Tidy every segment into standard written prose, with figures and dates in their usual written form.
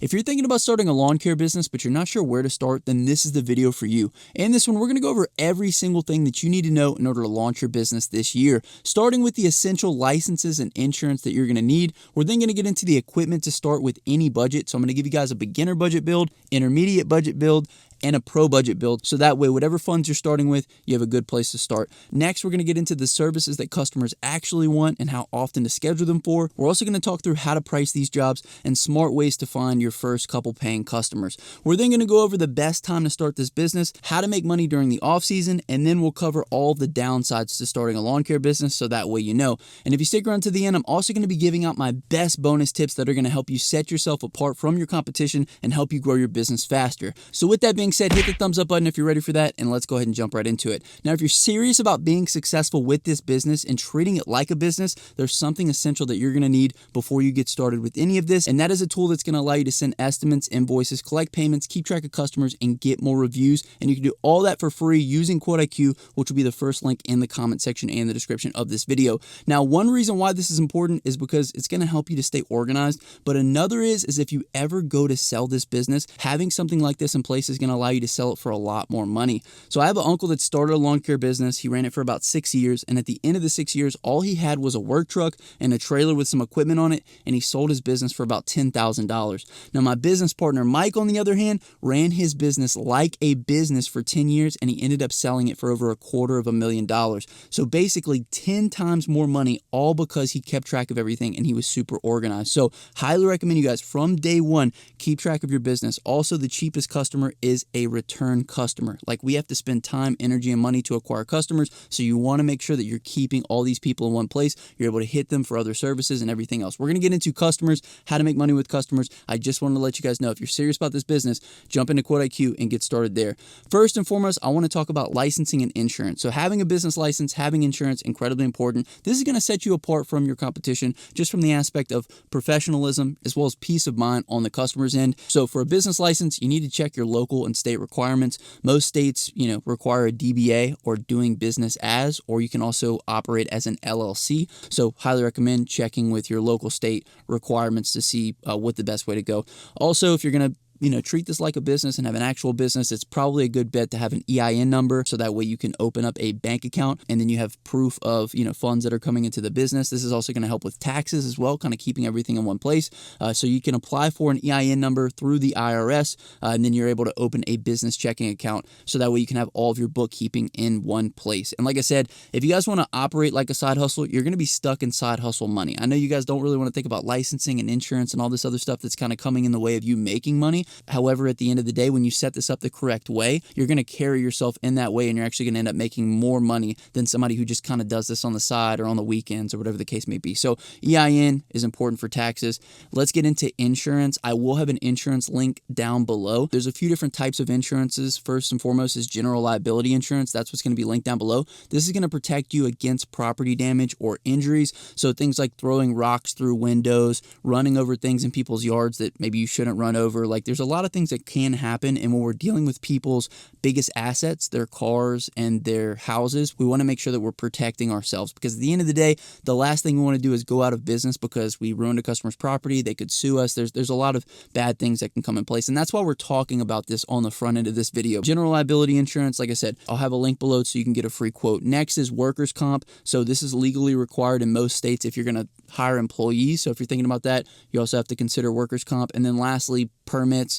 If you're thinking about starting a lawn care business, but you're not sure where to start, then this is the video for you. In this one, we're going to go over every single thing that you need to know in order to launch your business this year, starting with the essential licenses and insurance that you're going to need. We're then going to get into the equipment to start with any budget. So I'm going to give you guys a beginner budget build, intermediate budget build, and a pro budget build. So that way, whatever funds you're starting with, you have a good place to start. Next, we're going to get into the services that customers actually want and how often to schedule them for. We're also going to talk through how to price these jobs and smart ways to find your first couple paying customers. We're then going to go over the best time to start this business, how to make money during the off season, and then we'll cover all the downsides to starting a lawn care business so that way you know. And if you stick around to the end, I'm also going to be giving out my best bonus tips that are going to help you set yourself apart from your competition and help you grow your business faster. So with that being said, hit the thumbs up button if you're ready for that, and let's go ahead and jump right into it. Now, if you're serious about being successful with this business and treating it like a business, there's something essential that you're going to need before you get started with any of this, and that is a tool that's going to allow you to send estimates, invoices, collect payments, keep track of customers, and get more reviews. And you can do all that for free using QuoteIQ, which will be the first link in the comment section and the description of this video. Now, one reason why this is important is because it's going to help you to stay organized, but another is if you ever go to sell this business, having something like this in place is going to allow you to sell it for a lot more money. So I have an uncle that started a lawn care business. He ran it for about 6 years, and at the end of the 6 years, all he had was a work truck and a trailer with some equipment on it, and he sold his business for about $10,000. Now, my business partner, Mike, on the other hand, ran his business like a business for 10 years, and he ended up selling it for over $250,000. So basically 10 times more money, all because he kept track of everything and he was super organized. So highly recommend you guys from day one, keep track of your business. Also, the cheapest customer is a return customer. Like, we have to spend time, energy, and money to acquire customers. So you want to make sure that you're keeping all these people in one place. You're able to hit them for other services and everything else. We're going to get into customers, how to make money with customers. I just wanted to let you guys know, if you're serious about this business, jump into QuoteIQ and get started there. First and foremost, I want to talk about licensing and insurance. So having a business license, having insurance, incredibly important. This is going to set you apart from your competition, just from the aspect of professionalism as well as peace of mind on the customer's end. So for a business license, you need to check your local and state requirements. Most states, require a DBA, or doing business as, or you can also operate as an LLC. So highly recommend checking with your local state requirements to see what the best way to go. Also, if you're going to treat this like a business and have an actual business, it's probably a good bet to have an EIN number, so that way you can open up a bank account and then you have proof of, funds that are coming into the business. This is also going to help with taxes as well, kind of keeping everything in one place. So you can apply for an EIN number through the IRS, and then you're able to open a business checking account, so that way you can have all of your bookkeeping in one place. And like I said, if you guys want to operate like a side hustle, you're going to be stuck in side hustle money. I know you guys don't really want to think about licensing and insurance and all this other stuff that's kind of coming in the way of you making money. However, at the end of the day, when you set this up the correct way, you're going to carry yourself in that way, and you're actually going to end up making more money than somebody who just kind of does this on the side or on the weekends or whatever the case may be. So EIN is important for taxes. Let's get into insurance. I will have an insurance link down below. There's a few different types of insurances. First and foremost is general liability insurance. That's what's going to be linked down below. This is going to protect you against property damage or injuries. So things like throwing rocks through windows, running over things in people's yards that maybe you shouldn't run over. Like, there's a lot of things that can happen, and when we're dealing with people's biggest assets, their cars and their houses, we want to make sure that we're protecting ourselves, because at the end of the day, the last thing we want to do is go out of business because we ruined a customer's property. They could sue us. There's a lot of bad things that can come in place, and that's why we're talking about this on the front end of this video. General liability insurance, like I said, I'll have a link below so you can get a free quote. Next is workers' comp. So this is legally required in most states if you're going to hire employees. So if you're thinking about that, you also have to consider workers' comp. And then lastly, permits.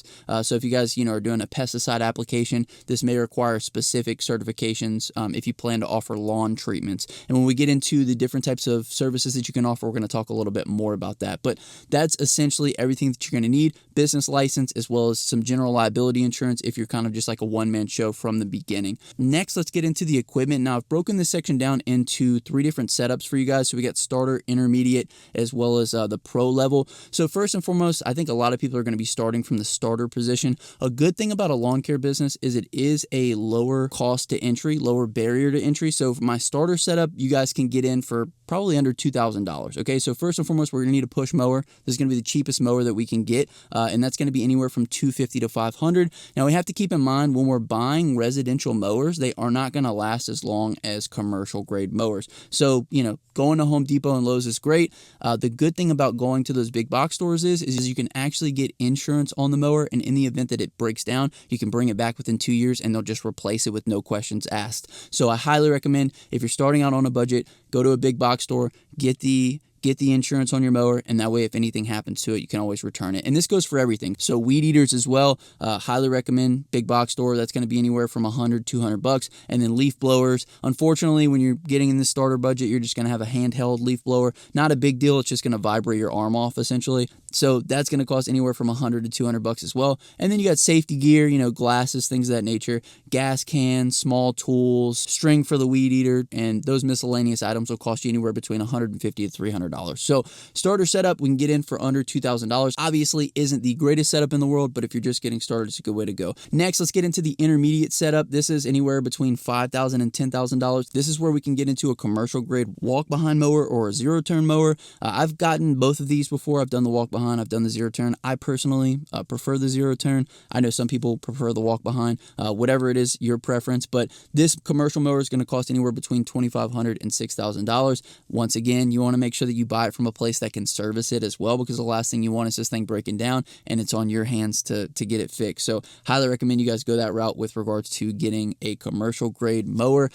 So if you guys, are doing a pesticide application, this may require specific certifications if you plan to offer lawn treatments. And when we get into the different types of services that you can offer, we're going to talk a little bit more about that. But that's essentially everything that you're going to need: business license, as well as some general liability insurance if you're kind of just like a one-man show from the beginning. Next, let's get into the equipment. Now, I've broken this section down into 3 different setups for you guys. So we got starter, intermediate, as well as the pro level. So first and foremost, I think a lot of people are going to be starting from the starter position. A good thing about a lawn care business is it is a lower cost to entry, lower barrier to entry. So for my starter setup, you guys can get in for probably under $2,000. Okay, so first and foremost, we're going to need a push mower. This is going to be the cheapest mower that we can get, and that's going to be anywhere from $250 to $500. Now, we have to keep in mind, when we're buying residential mowers, they are not going to last as long as commercial grade mowers. So, going to Home Depot and Lowe's is great, great. The good thing about going to those big box stores is you can actually get insurance on the mower, and in the event that it breaks down, you can bring it back within 2 years and they'll just replace it with no questions asked. So I highly recommend, if you're starting out on a budget, go to a big box store, get the insurance on your mower, and that way if anything happens to it, you can always return it. And this goes for everything. So weed eaters as well, highly recommend big box store. That's going to be anywhere from $100, $200. And then leaf blowers. Unfortunately, when you're getting in the starter budget, you're just going to have a handheld leaf blower. Not a big deal. It's just going to vibrate your arm off essentially. So that's going to cost anywhere from $100 to $200 as well. And then you got safety gear, glasses, things of that nature, gas cans, small tools, string for the weed eater, and those miscellaneous items will cost you anywhere between $150 to $300. So starter setup, we can get in for under $2,000. Obviously isn't the greatest setup in the world, but if you're just getting started, it's a good way to go. Next, let's get into the intermediate setup. This is anywhere between $5,000 and $10,000. This is where we can get into a commercial grade walk behind mower or a zero turn mower. I've gotten both of these before. I've done the walk behind, I've done the zero turn. I personally prefer the zero turn. I know some people prefer the walk behind. Whatever it is, your preference. But this commercial mower is going to cost anywhere between $2,500 and $6,000. Once again, you want to make sure that you buy it from a place that can service it as well, because the last thing you want is this thing breaking down and it's on your hands to get it fixed. So highly recommend you guys go that route with regards to getting a commercial grade mower.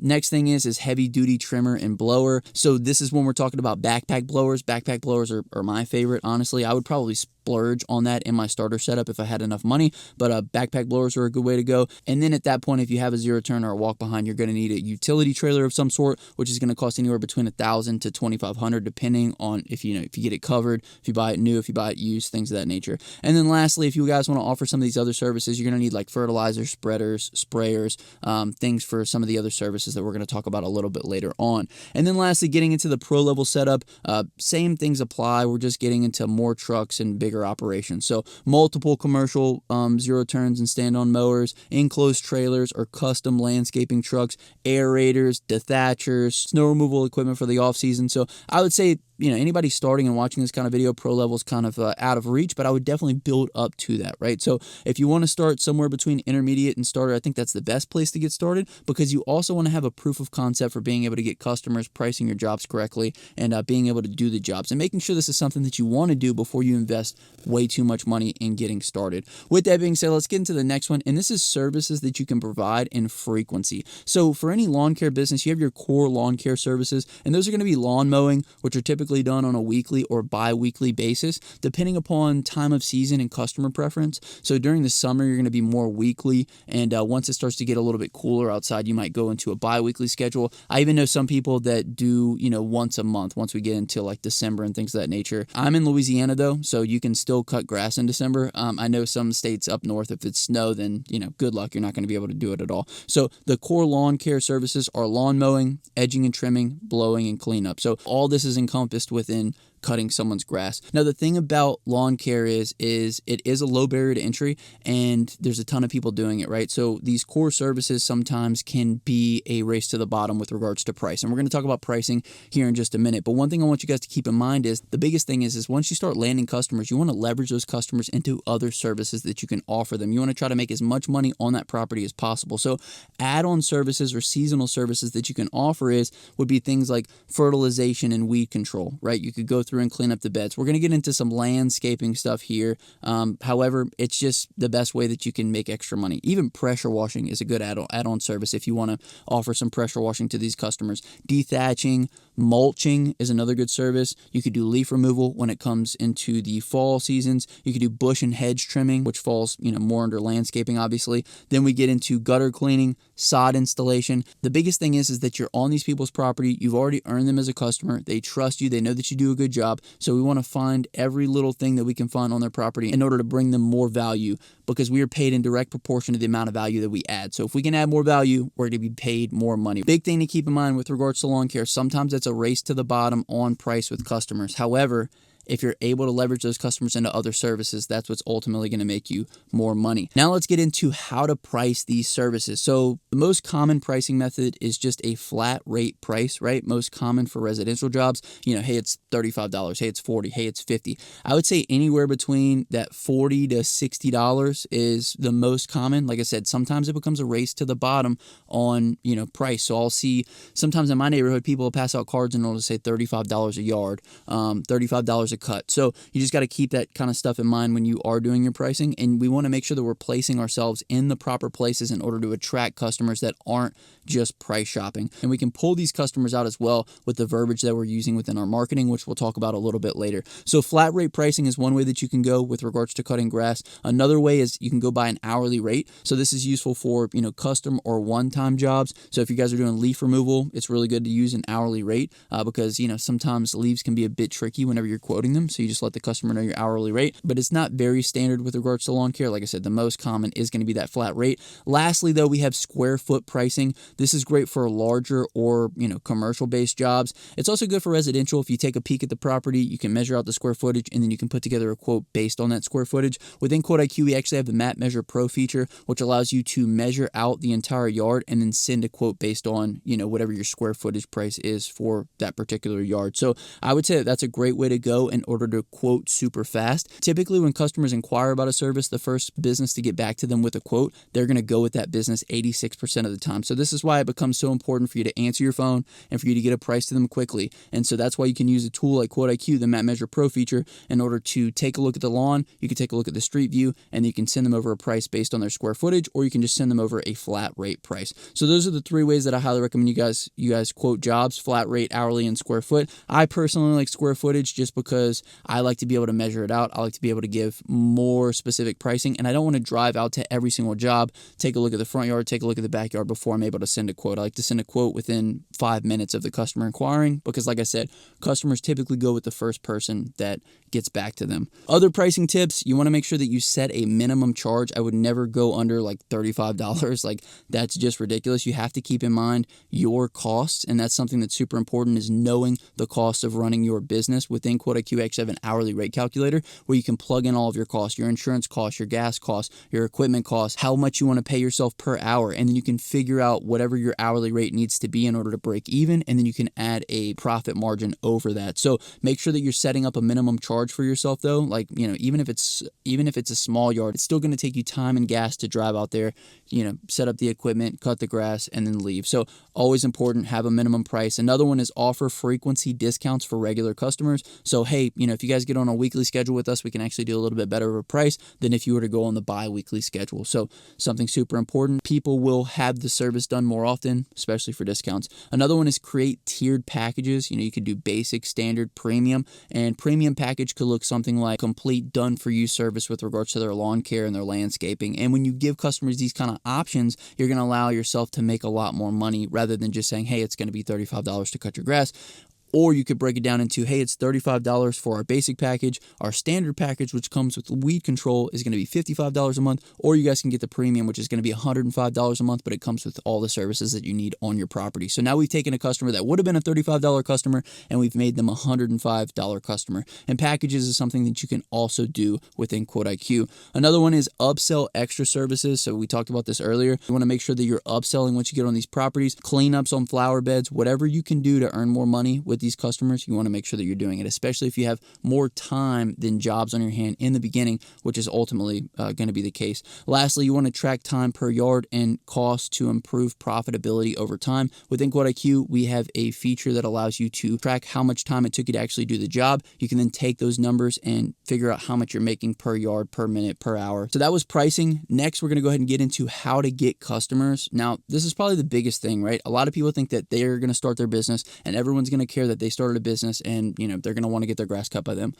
Next thing is heavy duty trimmer and blower. So this is when we're talking about backpack blowers. Backpack blowers are my favorite, honestly. I would probably splurge on that in my starter setup if I had enough money, but backpack blowers are a good way to go. And then at that point, if you have a zero turn or a walk behind, you're going to need a utility trailer of some sort, which is going to cost anywhere between $1,000 to $2,500, depending on if you get it covered, if you buy it new, if you buy it used, things of that nature. And then lastly, if you guys want to offer some of these other services, you're going to need like fertilizer, spreaders, sprayers, things for some of the other services that we're going to talk about a little bit later on. And then lastly, getting into the pro level setup, same things apply. We're just getting into more trucks and bigger operations. So multiple commercial zero turns and stand-on mowers, enclosed trailers or custom landscaping trucks, aerators, dethatchers, snow removal equipment for the off-season. So I would say, anybody starting and watching this kind of video, pro level is kind of out of reach, but I would definitely build up to that, right? So if you want to start somewhere between intermediate and starter, I think that's the best place to get started, because you also want to have a proof of concept for being able to get customers, pricing your jobs correctly, and being able to do the jobs, and making sure this is something that you want to do before you invest way too much money in getting started. With that being said, let's get into the next one, and this is services that you can provide in frequency. So for any lawn care business, you have your core lawn care services, and those are going to be lawn mowing, which are typically done on a weekly or bi-weekly basis, depending upon time of season and customer preference. So during the summer, you're going to be more weekly, and once it starts to get a little bit cooler outside, you might go into a bi-weekly schedule. I even know some people that do, once a month, once we get into like December and things of that nature. I'm in Louisiana though, so you can still cut grass in December. I know some states up north, if it's snow, then, good luck. You're not going to be able to do it at all. So the core lawn care services are lawn mowing, edging and trimming, blowing and cleanup. So all this is encompassed within cutting someone's grass. Now, the thing about lawn care is it is a low barrier to entry, and there's a ton of people doing it, right? So these core services sometimes can be a race to the bottom with regards to price. And we're going to talk about pricing here in just a minute. But one thing I want you guys to keep in mind is the biggest thing is once you start landing customers, you want to leverage those customers into other services that you can offer them. You want to try to make as much money on that property as possible. So add-on services or seasonal services that you can offer would be things like fertilization and weed control, right? You could go through and clean up the beds. We're going to get into some landscaping stuff here. However, it's just the best way that you can make extra money. Even pressure washing is a good add-on service if you want to offer some pressure washing to these customers. Dethatching, mulching is another good service. You could do leaf removal when it comes into the fall seasons. You could do bush and hedge trimming, which falls, more under landscaping, obviously. Then we get into gutter cleaning, sod installation. The biggest thing is that you're on these people's property. You've already earned them as a customer. They trust you. They know that you do a good job. So we want to find every little thing that we can find on their property in order to bring them more value, because we are paid in direct proportion to the amount of value that we add. So if we can add more value, we're going to be paid more money. Big thing to keep in mind with regards to lawn care, sometimes it's a race to the bottom on price with customers. However, if you're able to leverage those customers into other services, that's what's ultimately going to make you more money. Now let's get into how to price these services. So the most common pricing method is just a flat rate price, right? Most common for residential jobs, hey, it's $35, hey, it's $40, hey, it's $50. I would say anywhere between that $40 to $60 is the most common. Like I said, sometimes it becomes a race to the bottom on, price. So I'll see sometimes in my neighborhood, people will pass out cards and it'll just say $35 a yard, $35 a cut. So you just got to keep that kind of stuff in mind when you are doing your pricing. And we want to make sure that we're placing ourselves in the proper places in order to attract customers that aren't just price shopping. And we can pull these customers out as well with the verbiage that we're using within our marketing, which we'll talk about a little bit later. So flat rate pricing is one way that you can go with regards to cutting grass. Another way is you can go by an hourly rate. So this is useful for, custom or one-time jobs. So if you guys are doing leaf removal, it's really good to use an hourly rate because, sometimes leaves can be a bit tricky whenever you're quoting them. So you just let the customer know your hourly rate, but it's not very standard with regards to lawn care. Like I said, the most common is going to be that flat rate. Lastly, though, we have square foot pricing. This is great for larger or, commercial-based jobs. It's also good for residential. If you take a peek at the property, you can measure out the square footage and then you can put together a quote based on that square footage. Within Quote IQ, we actually have the Map Measure Pro feature, which allows you to measure out the entire yard and then send a quote based on, whatever your square footage price is for that particular yard. So I would say that that's a great way to go in order to quote super fast. Typically, when customers inquire about a service, the first business to get back to them with a quote, they're going to go with that business 86% of the time. So this is why it becomes so important for you to answer your phone and for you to get a price to them quickly. And so that's why you can use a tool like Quote IQ, the Map Measure Pro feature, in order to take a look at the lawn. You can take a look at the street view and you can send them over a price based on their square footage, or you can just send them over a flat rate price. So those are the three ways that I highly recommend you guys quote jobs: flat rate, hourly, and square foot. I personally like square footage just because I like to be able to measure it out. I like to be able to give more specific pricing, and I don't want to drive out to every single job, take a look at the front yard, take a look at the backyard before I'm able to send a quote. I like to send a quote within 5 minutes of the customer inquiring because, like I said, customers typically go with the first person that gets back to them. Other pricing tips, you want to make sure that you set a minimum charge. I would never go under like $35. Like that's just ridiculous. You have to keep in mind your costs, and that's something that's super important, is knowing the cost of running your business. Within Quote IQ, I actually have an hourly rate calculator where you can plug in all of your costs, your insurance costs, your gas costs, your equipment costs, how much you want to pay yourself per hour, and then you can figure out whatever your hourly rate needs to be in order to break even, and then you can add a profit margin over that. So make sure that you're setting up a minimum charge for yourself, though. Like, even if it's a small yard, it's still going to take you time and gas to drive out there, set up the equipment, cut the grass, and then leave. So always important, have a minimum price. Another one is offer frequency discounts for regular customers. So, hey, if you guys get on a weekly schedule with us, we can actually do a little bit better of a price than if you were to go on the bi-weekly schedule. So something super important. People will have the service done more often, especially for discounts. Another one is create tiered packages. You could do basic, standard, premium, and premium package could look something like complete done-for-you service with regards to their lawn care and their landscaping. And when you give customers these kind of options, you're going to allow yourself to make a lot more money rather than just saying, hey, it's going to be $35 to cut your grass. Or you could break it down into, hey, it's $35 for our basic package. Our standard package, which comes with weed control, is going to be $55 a month. Or you guys can get the premium, which is going to be $105 a month, but it comes with all the services that you need on your property. So now we've taken a customer that would have been a $35 customer, and we've made them a $105 customer. And packages is something that you can also do within Quote IQ. Another one is upsell extra services. So we talked about this earlier. You want to make sure that you're upselling once you get on these properties, cleanups on flower beds, whatever you can do to earn more money with these customers, you want to make sure that you're doing it, especially if you have more time than jobs on your hand in the beginning, which is ultimately going to be the case. Lastly, you want to track time per yard and cost to improve profitability over time. Within Quote IQ, we have a feature that allows you to track how much time it took you to actually do the job. You can then take those numbers and figure out how much you're making per yard, per minute, per hour. So that was pricing. Next, we're going to go ahead and get into how to get customers. Now, this is probably the biggest thing, right? A lot of people think that they're going to start their business and everyone's going to care that they started a business and, they're going to want to get their grass cut by them.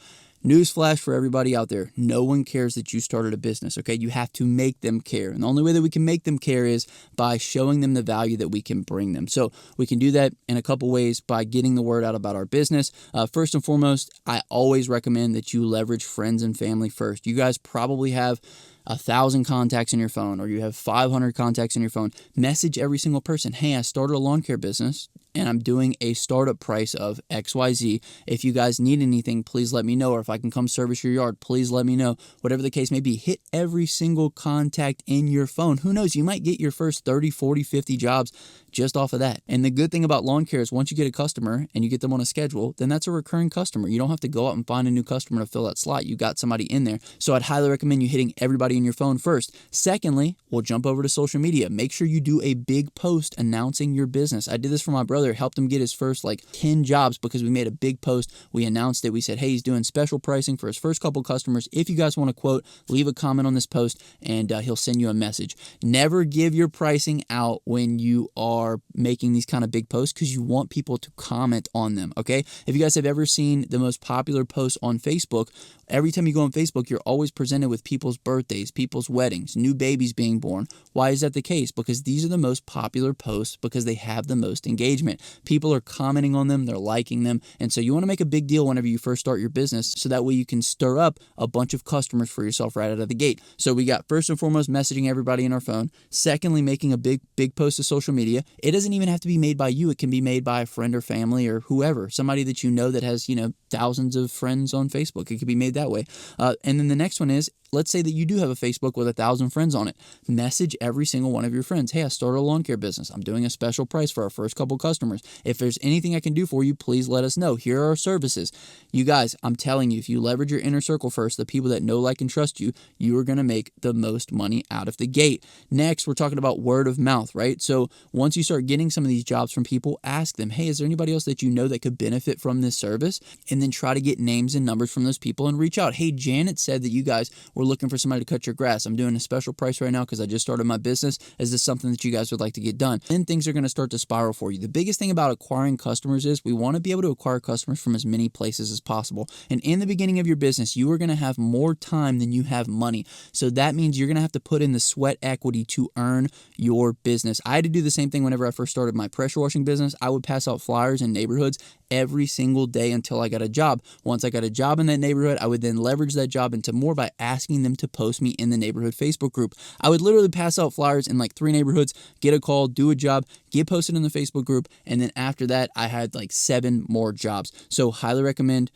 Newsflash for everybody out there. No one cares that you started a business, okay? You have to make them care. And the only way that we can make them care is by showing them the value that we can bring them. So we can do that in a couple ways by getting the word out about our business. First and foremost, I always recommend that you leverage friends and family first. You guys probably have 1,000 contacts in your phone, or you have 500 contacts in your phone. Message every single person. Hey, I started a lawn care business and I'm doing a startup price of XYZ. If you guys need anything, please let me know. Or if I can come service your yard, please let me know. Whatever the case may be, hit every single contact in your phone. Who knows? You might get your first 30, 40, 50 jobs just off of that. And the good thing about lawn care is once you get a customer and you get them on a schedule, then that's a recurring customer. You don't have to go out and find a new customer to fill that slot. You got somebody in there. So I'd highly recommend you hitting everybody in your phone first. Secondly, we'll jump over to social media. Make sure you do a big post announcing your business. I did this for my brother, helped him get his first 10 jobs because we made a big post. We announced it. We said, hey, he's doing special pricing for his first couple customers. If you guys want to quote, leave a comment on this post and he'll send you a message. Never give your pricing out when you are making these kind of big posts because you want people to comment on them, okay? If you guys have ever seen the most popular posts on Facebook, every time you go on Facebook, you're always presented with people's birthdays, people's weddings, new babies being born. Why is that the case? Because these are the most popular posts because they have the most engagement. People are commenting on them, they're liking them, and so you want to make a big deal whenever you first start your business so that way you can stir up a bunch of customers for yourself right out of the gate. So we got first and foremost messaging everybody in our phone. Secondly, making a big post to social media. It doesn't even have to be made by you. It can be made by a friend or family or whoever, somebody that you know that has, thousands of friends on Facebook. It could be made that way. And then the next one is, let's say that you do have a Facebook with 1,000 friends on it. Message every single one of your friends. Hey, I started a lawn care business. I'm doing a special price for our first couple customers. If there's anything I can do for you, please let us know. Here are our services. You guys, I'm telling you, if you leverage your inner circle first, the people that know, like, and trust you, you are going to make the most money out of the gate. Next, we're talking about word of mouth, right? So once you start getting some of these jobs from people, ask them, hey, is there anybody else that you know that could benefit from this service? And then try to get names and numbers from those people and reach out. Hey, Janet said that you guys were looking for somebody to cut your grass. I'm doing a special price right now because I just started my business. Is this something that you guys would like to get done? Then things are going to start to spiral for you. The biggest thing about acquiring customers is we want to be able to acquire customers from as many places as possible. And in the beginning of your business, you are going to have more time than you have money. So that means you're going to have to put in the sweat equity to earn your business. I had to do the same thing whenever I first started my pressure washing business. I would pass out flyers in neighborhoods every single day until I got a job. Once I got a job in that neighborhood, I would then leverage that job into more by asking them to post me in the neighborhood Facebook group. I would literally pass out flyers in 3 neighborhoods, get a call, do a job, get posted in the Facebook group, and then after that, I had 7 more jobs. So highly recommend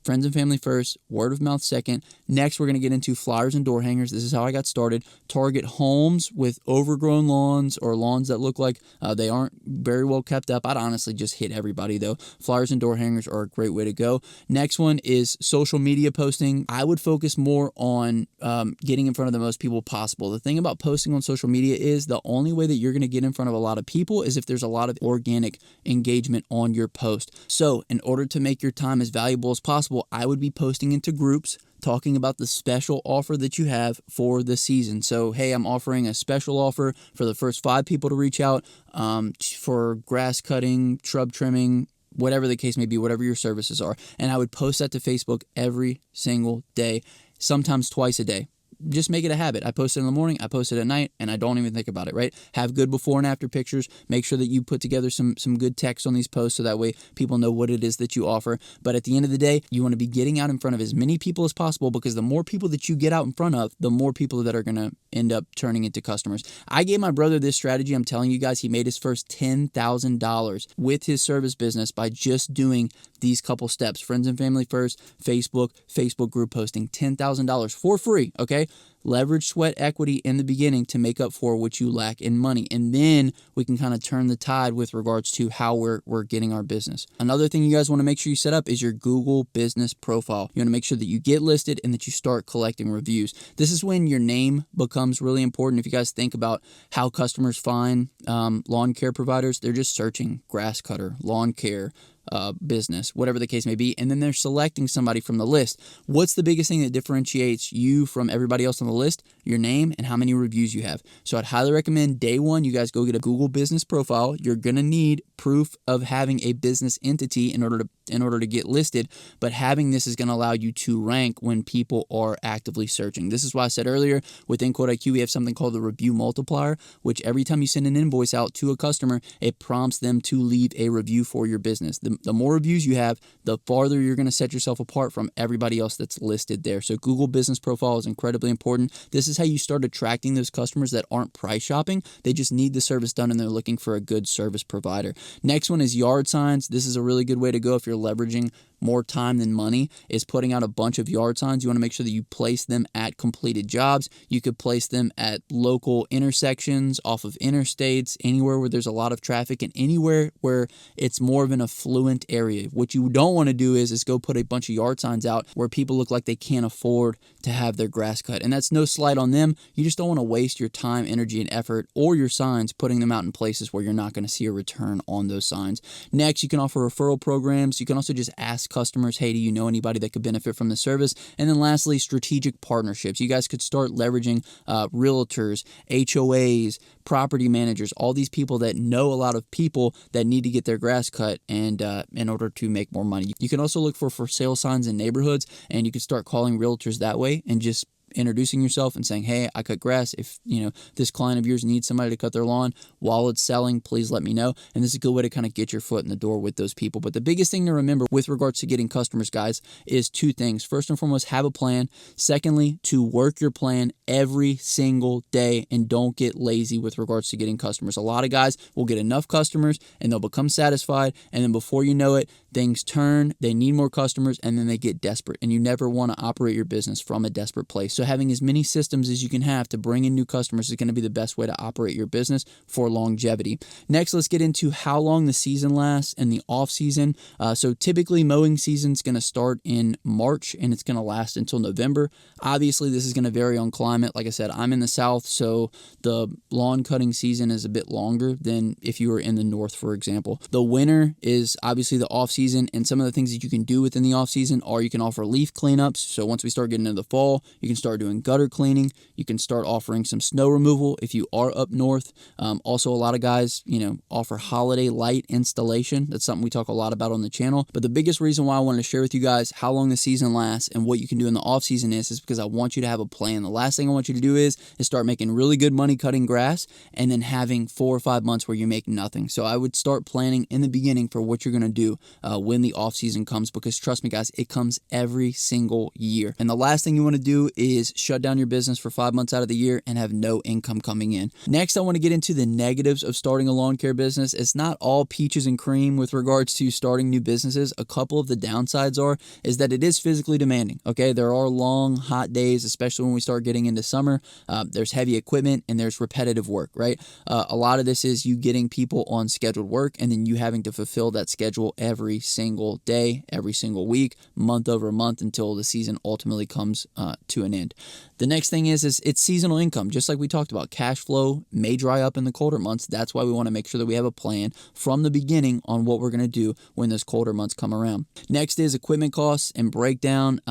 friends and family first, word of mouth second. Next, we're going to get into flyers and door hangers. This is how I got started. Target homes with overgrown lawns or lawns that look like they aren't very well kept up. I'd honestly just hit everybody though. Flyers and door hangers are a great way to go. Next one is social media posting. I would focus more on getting in front of the most people possible. The thing about posting on social media is the only way that you're going to get in front of a lot of people is if there's a lot of organic engagement on your post. So in order to make your time as valuable as possible, I would be posting into groups talking about the special offer that you have for the season. So, hey, I'm offering a special offer for the first 5 people to reach out for grass cutting, shrub trimming, whatever the case may be, whatever your services are. And I would post that to Facebook every single day, sometimes twice a day. Just make it a habit. I post it in the morning, I post it at night, and I don't even think about it, right? Have good before and after pictures. Make sure that you put together some good text on these posts so that way people know what it is that you offer. But at the end of the day, you want to be getting out in front of as many people as possible because the more people that you get out in front of, the more people that are going to end up turning into customers. I gave my brother this strategy. I'm telling you guys, he made his first $10,000 with his service business by just doing these couple steps. Friends and family first, Facebook group posting, $10,000 for free, okay? Leverage sweat equity in the beginning to make up for what you lack in money. And then we can kind of turn the tide with regards to how we're getting our business. Another thing you guys want to make sure you set up is your Google business profile. You want to make sure that you get listed and that you start collecting reviews. This is when your name becomes really important. If you guys think about how customers find lawn care providers, they're just searching grass cutter, lawn care, business, whatever the case may be, and then they're selecting somebody from the list. What's the biggest thing that differentiates you from everybody else on the list? your name, and how many reviews you have. So I'd highly recommend day one, you guys go get a Google business profile. You're going to need proof of having a business entity in order to get listed, but having this is going to allow you to rank when people are actively searching. This is why I said earlier, within Quote IQ, we have something called the review multiplier, which every time you send an invoice out to a customer, it prompts them to leave a review for your business. The more reviews you have, the farther you're going to set yourself apart from everybody else that's listed there. So Google business profile is incredibly important. This is how you start attracting those customers that aren't price shopping. They just need the service done and they're looking for a good service provider. Next one is yard signs. This is a really good way to go if you're leveraging more time than money, is putting out a bunch of yard signs. You want to make sure that you place them at completed jobs. You could place them at local intersections, off of interstates, anywhere where there's a lot of traffic, and anywhere where it's more of an affluent area. What you don't want to do is go put a bunch of yard signs out where people look like they can't afford to have their grass cut. And that's no slight on them. You just don't want to waste your time, energy, and effort or your signs putting them out in places where you're not going to see a return on those signs. Next, you can offer referral programs. You can also just ask customers, hey, do you know anybody that could benefit from the service? And then lastly, strategic partnerships. You guys could start leveraging realtors, HOAs, property managers, all these people that know a lot of people that need to get their grass cut and in order to make more money. You can also look for sale signs in neighborhoods, and you can start calling realtors that way and just introducing yourself and saying, hey, I cut grass. If this client of yours needs somebody to cut their lawn while it's selling, please let me know. And this is a good way to kind of get your foot in the door with those people. But the biggest thing to remember with regards to getting customers, guys, is two things. First and foremost, have a plan. Secondly, to work your plan every single day and don't get lazy with regards to getting customers. A lot of guys will get enough customers and they'll become satisfied, and then before you know it, things turn, they need more customers, and then they get desperate. And you never want to operate your business from a desperate place. So having as many systems as you can have to bring in new customers is going to be the best way to operate your business for longevity. Next, let's get into how long the season lasts and the off season. So typically mowing season is going to start in March and it's going to last until November. Obviously, this is going to vary on climate. Like I said, I'm in the South, so the lawn cutting season is a bit longer than if you were in the North, for example. The winter is obviously the off season, and some of the things that you can do within the off season are you can offer leaf cleanups. So once we start getting into the fall, you can start doing gutter cleaning. You can start offering some snow removal if you are up north. Also, a lot of guys, offer holiday light installation. That's something we talk a lot about on the channel. But the biggest reason why I wanted to share with you guys how long the season lasts and what you can do in the off season is because I want you to have a plan. The last thing I want you to do is start making really good money cutting grass and then having 4 or 5 months where you make nothing. So I would start planning in the beginning for what you're going to do when the off season comes, because trust me, guys, it comes every single year. And the last thing you want to do is shut down your business for 5 months out of the year and have no income coming in. Next, I want to get into the negatives of starting a lawn care business. It's not all peaches and cream with regards to starting new businesses. A couple of the downsides is that it is physically demanding. Okay, there are long, hot days, especially when we start getting into summer. There's heavy equipment and there's repetitive work, right? A lot of this is you getting people on scheduled work and then you having to fulfill that schedule every single day, every single week, month over month until the season ultimately comes to an end. The next thing is it's seasonal income. Just like we talked about, cash flow may dry up in the colder months. That's why we want to make sure that we have a plan from the beginning on what we're going to do when those colder months come around. Next is equipment costs and breakdown.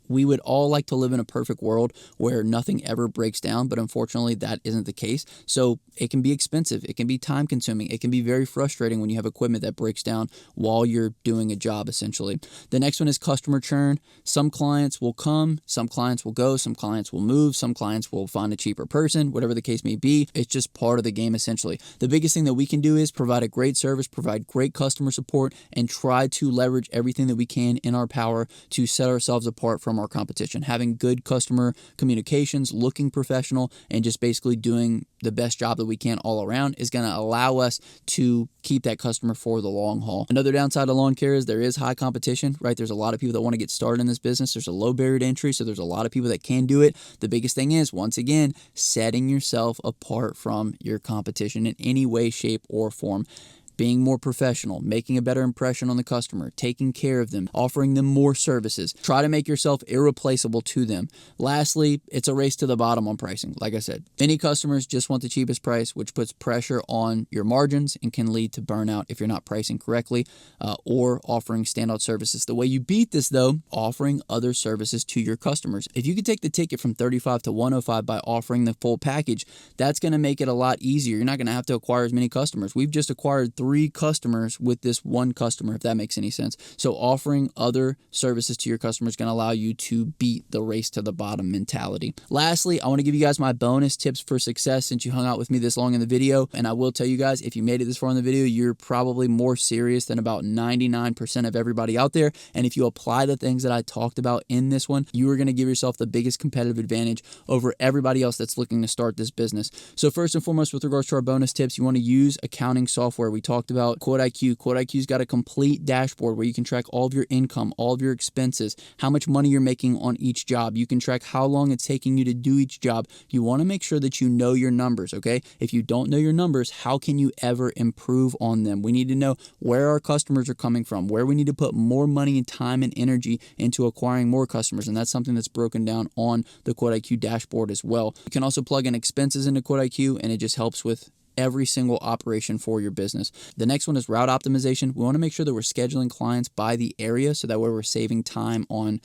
We would all like to live in a perfect world where nothing ever breaks down, but unfortunately that isn't the case. So it can be expensive. It can be time consuming. It can be very frustrating when you have equipment that breaks down while you're doing a job, essentially. The next one is customer churn. Some clients will come, some clients will go, some clients will move, some clients will find a cheaper person, whatever the case may be. It's just part of the game, essentially. The biggest thing that we can do is provide a great service, provide great customer support, and try to leverage everything that we can in our power to set ourselves apart from our competition. Having good customer communications, looking professional, and just basically doing the best job that we can all around is going to allow us to keep that customer for the long haul. Another downside of lawn care is there is high competition, right? There's a lot of people that want to get started in this business. There's a low barrier to entry, so there's a lot of people that can do it. The biggest thing is, once again, setting yourself apart from your competition in any way, shape, or form. being more professional, making a better impression on the customer, taking care of them, offering them more services. Try to make yourself irreplaceable to them. Lastly, it's a race to the bottom on pricing. Like I said, many customers just want the cheapest price, which puts pressure on your margins and can lead to burnout if you're not pricing correctly or offering standout services. The way you beat this, though, offering other services to your customers. If you could take the ticket from $35 to $105 by offering the full package, that's going to make it a lot easier. You're not going to have to acquire as many customers. We've just acquired 3 customers with this one customer, if that makes any sense. So offering other services to your customers is going to allow you to beat the race to the bottom mentality. Lastly, I want to give you guys my bonus tips for success since you hung out with me this long in the video. And I will tell you guys, if you made it this far in the video, you're probably more serious than about 99% of everybody out there. And if you apply the things that I talked about in this one, you are going to give yourself the biggest competitive advantage over everybody else that's looking to start this business. So first and foremost, with regards to our bonus tips, you want to use accounting software. We talked about QuoteIQ. QuoteIQ's got a complete dashboard where you can track all of your income, all of your expenses, how much money you're making on each job. You can track how long it's taking you to do each job. You want to make sure that you know your numbers, okay? If you don't know your numbers, how can you ever improve on them? We need to know where our customers are coming from, where we need to put more money and time and energy into acquiring more customers, and that's something that's broken down on the QuoteIQ dashboard as well. You can also plug in expenses into QuoteIQ, and it just helps with every single operation for your business. The next one is route optimization. We want to make sure that we're scheduling clients by the area so that way we're saving time on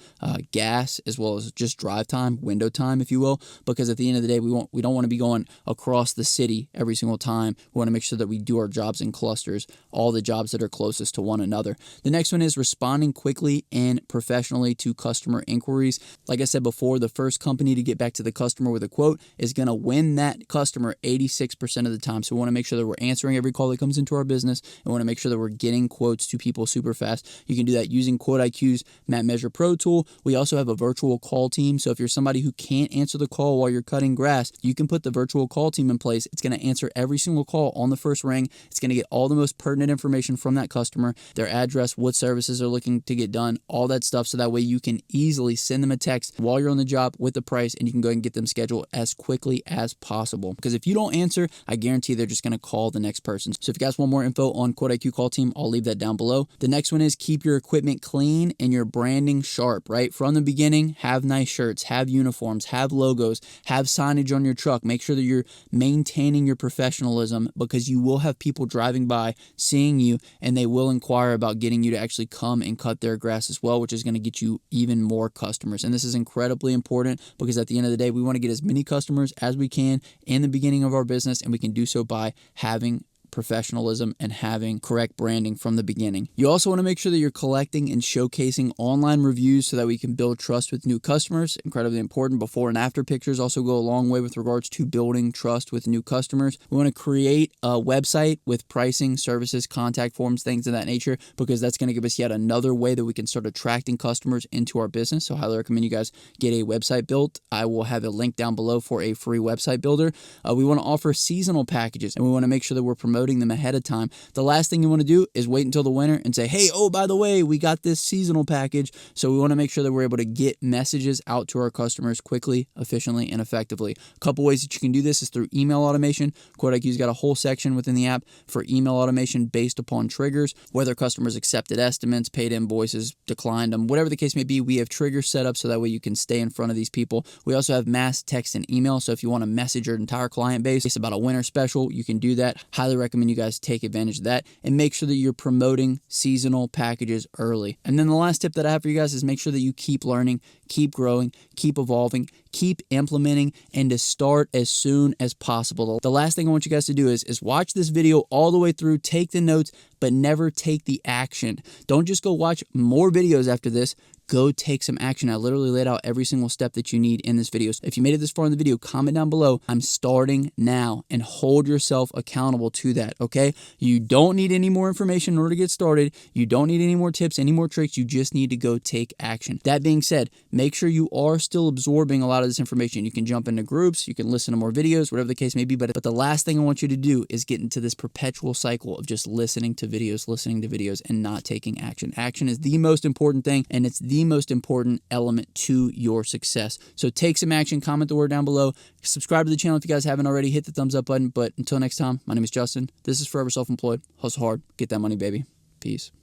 gas as well as just drive time, window time, if you will, because at the end of the day, we don't want to be going across the city every single time. We want to make sure that we do our jobs in clusters, all the jobs that are closest to one another. The next one is responding quickly and professionally to customer inquiries. Like I said before, the first company to get back to the customer with a quote is going to win that customer 86% of the time. So we want to make sure that we're answering every call that comes into our business, and we want to make sure that we're getting quotes to people super fast. You can do that using QuoteIQ's Map Measure Pro tool. We also have a virtual call team. So if you're somebody who can't answer the call while you're cutting grass, you can put the virtual call team in place. It's going to answer every single call on the first ring. It's going to get all the most pertinent information from that customer, their address, what services are looking to get done, all that stuff. So that way you can easily send them a text while you're on the job with the price, and you can go ahead and get them scheduled as quickly as possible. Because if you don't answer, I guarantee they're just going to call the next person. So if you guys want more info on QuoteIQ Call Team, I'll leave that down below. The next one is keep your equipment clean and your branding sharp, right? From the beginning, have nice shirts, have uniforms, have logos, have signage on your truck. Make sure that you're maintaining your professionalism, because you will have people driving by, seeing you, and they will inquire about getting you to actually come and cut their grass as well, which is going to get you even more customers. And this is incredibly important because at the end of the day, we want to get as many customers as we can in the beginning of our business, and we can do so by having professionalism and having correct branding from the beginning. You also want to make sure that you're collecting and showcasing online reviews so that we can build trust with new customers. Incredibly important. Before and after pictures also go a long way with regards to building trust with new customers. We want to create a website with pricing, services, contact forms, things of that nature, because that's going to give us yet another way that we can start attracting customers into our business. So I highly recommend you guys get a website built. I will have a link down below for a free website builder. We want to offer seasonal packages, and we want to make sure that we're promoting them ahead of time. The last thing you want to do is wait until the winter and say, hey, oh, by the way, we got this seasonal package. So we want to make sure that we're able to get messages out to our customers quickly, efficiently, and effectively. A couple ways that you can do this is through email automation. QuoteIQ's got a whole section within the app for email automation based upon triggers, whether customers accepted estimates, paid invoices, declined them, whatever the case may be. We have triggers set up so that way you can stay in front of these people. We also have mass text and email. So if you want to message your entire client base about a winter special, you can do that. Highly recommend you guys take advantage of that, and make sure that you're promoting seasonal packages early. And then the last tip that I have for you guys is make sure that you keep learning, keep growing, keep evolving, keep implementing, and to start as soon as possible. The last thing I want you guys to do is watch this video all the way through, take the notes, but never take the action. Don't just go watch more videos after this. Go take some action. I literally laid out every single step that you need in this video. So if you made it this far in the video, comment down below, I'm starting now, and hold yourself accountable to that, okay? You don't need any more information in order to get started. You don't need any more tips, any more tricks. You just need to go take action. That being said, make sure you are still absorbing a lot of this information. You can jump into groups, you can listen to more videos, whatever the case may be, but the last thing I want you to do is get into this perpetual cycle of just listening to videos, and not taking action. Action is the most important thing, and it's the the most important element to your success. So take some action, comment the word down below, subscribe to the channel if you guys haven't already, hit the thumbs up button. But until next time, my name is Justin. This is Forever Self-Employed. Hustle hard, get that money, baby. Peace.